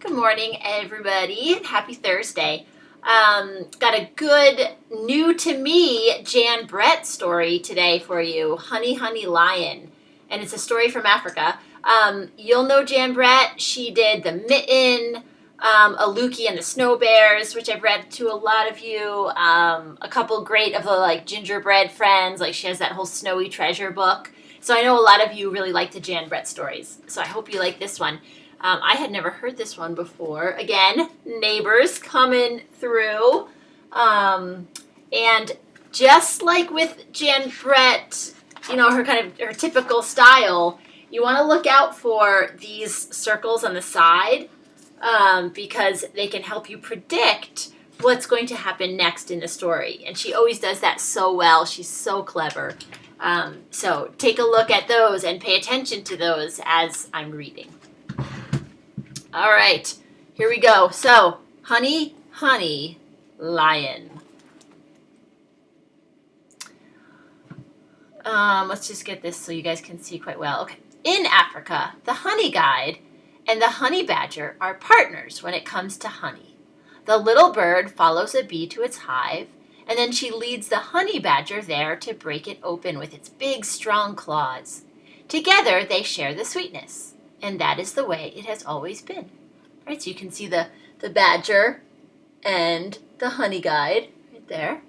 Good morning, everybody. Happy Thursday. Got a good, new to me Jan Brett story today for you, Honey, Honey Lion. And it's a story from Africa. You'll know Jan Brett. She did The Mitten, Aluki and the Snow Bears, which I've read to a lot of you. A couple great of the gingerbread friends. Like she has that whole Snowy Treasure book. So I know a lot of you really like the Jan Brett stories. So I hope you like this one. I had never heard this one before. Again, neighbors coming through. And just like with Jan Brett, her typical style, you want to look out for these circles on the side because they can help you predict what's going to happen next in the story. And she always does that so well. She's so clever. So take a look at those and pay attention to those as I'm reading. All right, here we go. So, Honey, Honey Lion. Let's just get this so you guys can see quite well. Okay. In Africa, the honey guide and the honey badger are partners when it comes to honey. The little bird follows a bee to its hive, and then she leads the honey badger there to break it open with its big, strong claws. Together, they share the sweetness, and that is the way it has always been. All right, so you can see the badger and the honey guide right there.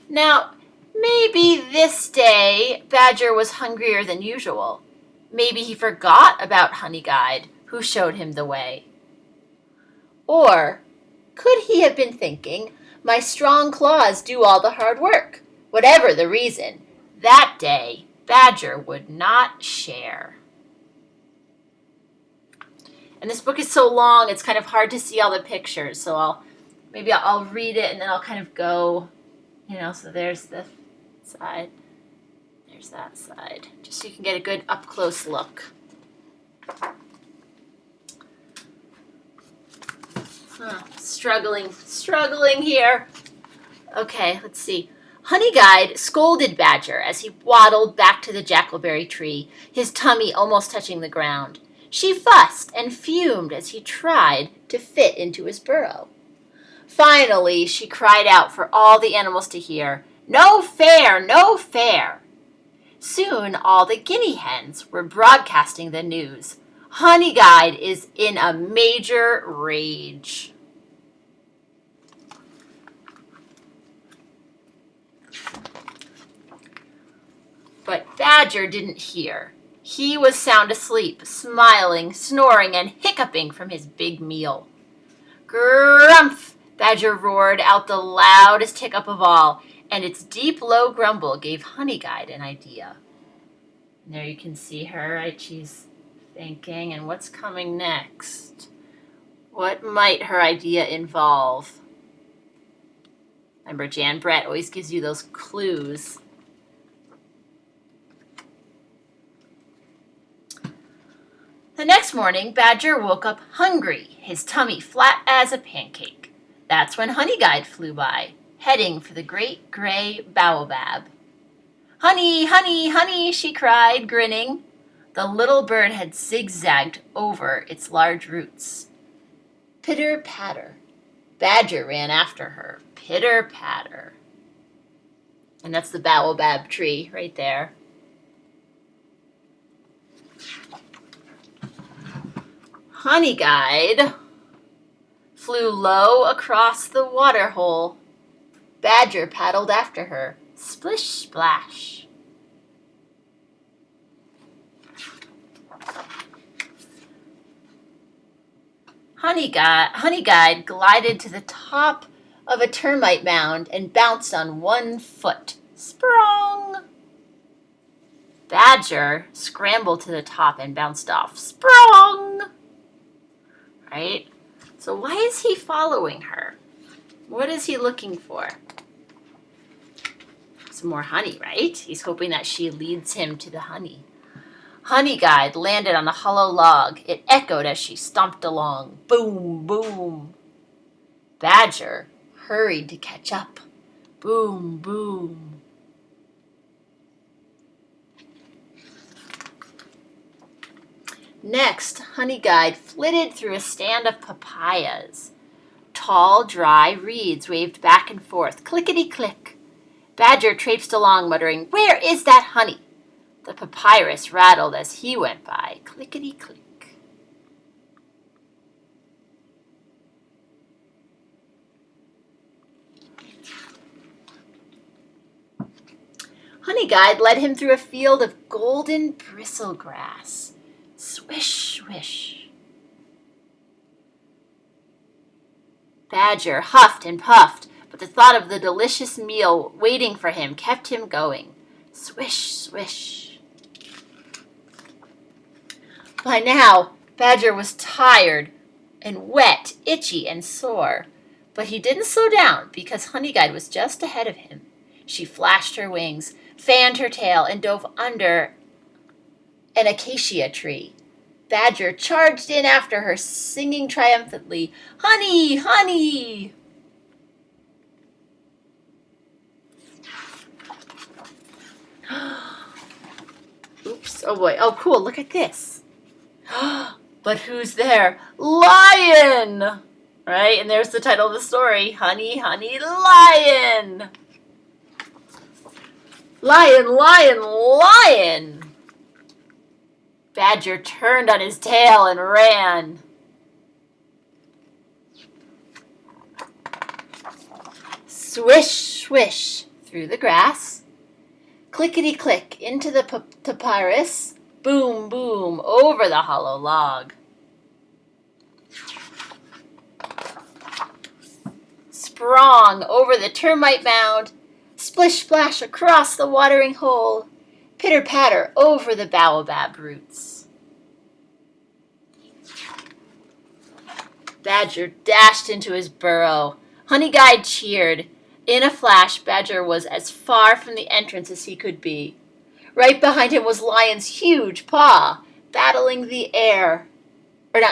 Now, maybe this day Badger was hungrier than usual. Maybe he forgot about Honey Guide, who showed him the way. Or could he have been thinking, my strong claws do all the hard work? Whatever the reason, that day Badger would not share. And this book is so long, it's kind of hard to see all the pictures. So I'll read it and then I'll kind of go, so there's the side, there's that side, just so you can get a good up-close look. Struggling here. Okay, let's see. Honey Guide scolded Badger as he waddled back to the jackalberry tree, his tummy almost touching the ground. She fussed and fumed as he tried to fit into his burrow. Finally, she cried out for all the animals to hear, "No fair, no fair!" Soon all the guinea hens were broadcasting the news. Honey Guide is in a major rage. But Badger didn't hear. He was sound asleep, smiling, snoring, and hiccuping from his big meal. Grumph! Badger roared out the loudest hiccup of all, and its deep, low grumble gave Honey Guide an idea. And there you can see her, right? She's thinking, and what's coming next? What might her idea involve? Remember, Jan Brett always gives you those clues. The next morning, Badger woke up hungry, his tummy flat as a pancake. That's when Honey Guide flew by, heading for the great gray baobab. Honey, honey, honey, she cried, grinning. The little bird had zigzagged over its large roots. Pitter-patter. Badger ran after her. Pitter-patter. And that's the baobab tree right there. Honey Guide flew low across the water hole. Badger paddled after her. Splish, splash. Honey Guide glided to the top of a termite mound and bounced on one foot. Sprung! Badger scrambled to the top and bounced off. Sprung! Right? So why is he following her? What is he looking for? Some more honey, right? He's hoping that she leads him to the honey. Honey Guide landed on the hollow log. It echoed as she stomped along. Boom, boom. Badger hurried to catch up. Boom, boom. Next, Honey Guide flitted through a stand of papayas. Tall, dry reeds waved back and forth, clickety-click. Badger traipsed along, muttering, "Where is that honey?" The papyrus rattled as he went by, clickety-click. Honey Guide led him through a field of golden bristlegrass. Swish, swish. Badger huffed and puffed, but the thought of the delicious meal waiting for him kept him going. Swish, swish. By now, Badger was tired and wet, itchy, and sore. But he didn't slow down because Honey Guide was just ahead of him. She flashed her wings, fanned her tail, and dove under an acacia tree. Badger charged in after her, singing triumphantly, "Honey, honey!" Oops, oh boy, oh cool, look at this. But who's there? Lion! Right, and there's the title of the story, Honey, Honey, Lion! Lion, lion, lion! Badger turned on his tail and ran. Swish, swish through the grass. Clickety-click into the papyrus. Boom, boom over the hollow log. Sprong over the termite mound. Splish, splash across the watering hole. Pitter-patter over the baobab roots. Badger dashed into his burrow. Honey Guide cheered. In a flash, Badger was as far from the entrance as he could be. Right behind him was Lion's huge paw, batting the air, but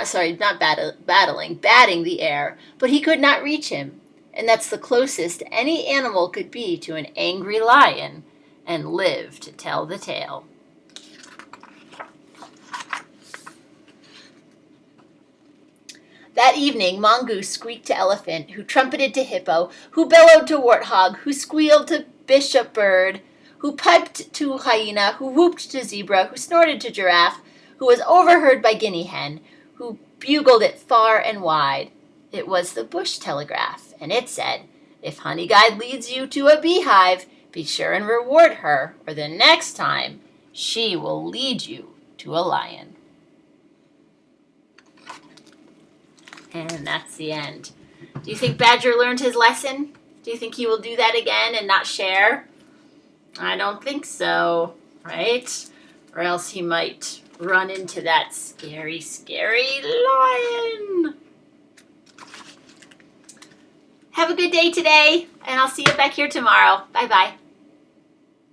he could not reach him, and that's the closest any animal could be to an angry lion, and live to tell the tale. That evening, Mongoose squeaked to Elephant, who trumpeted to Hippo, who bellowed to Warthog, who squealed to Bishop Bird, who piped to Hyena, who whooped to Zebra, who snorted to Giraffe, who was overheard by Guinea Hen, who bugled it far and wide. It was the Bush Telegraph, and it said, "If Honey Guide leads you to a beehive, be sure and reward her, or the next time she will lead you to a lion." And that's the end. Do you think Badger learned his lesson? Do you think he will do that again and not share? I don't think so, right? Or else he might run into that scary, scary lion. Have a good day today, and I'll see you back here tomorrow. Bye-bye.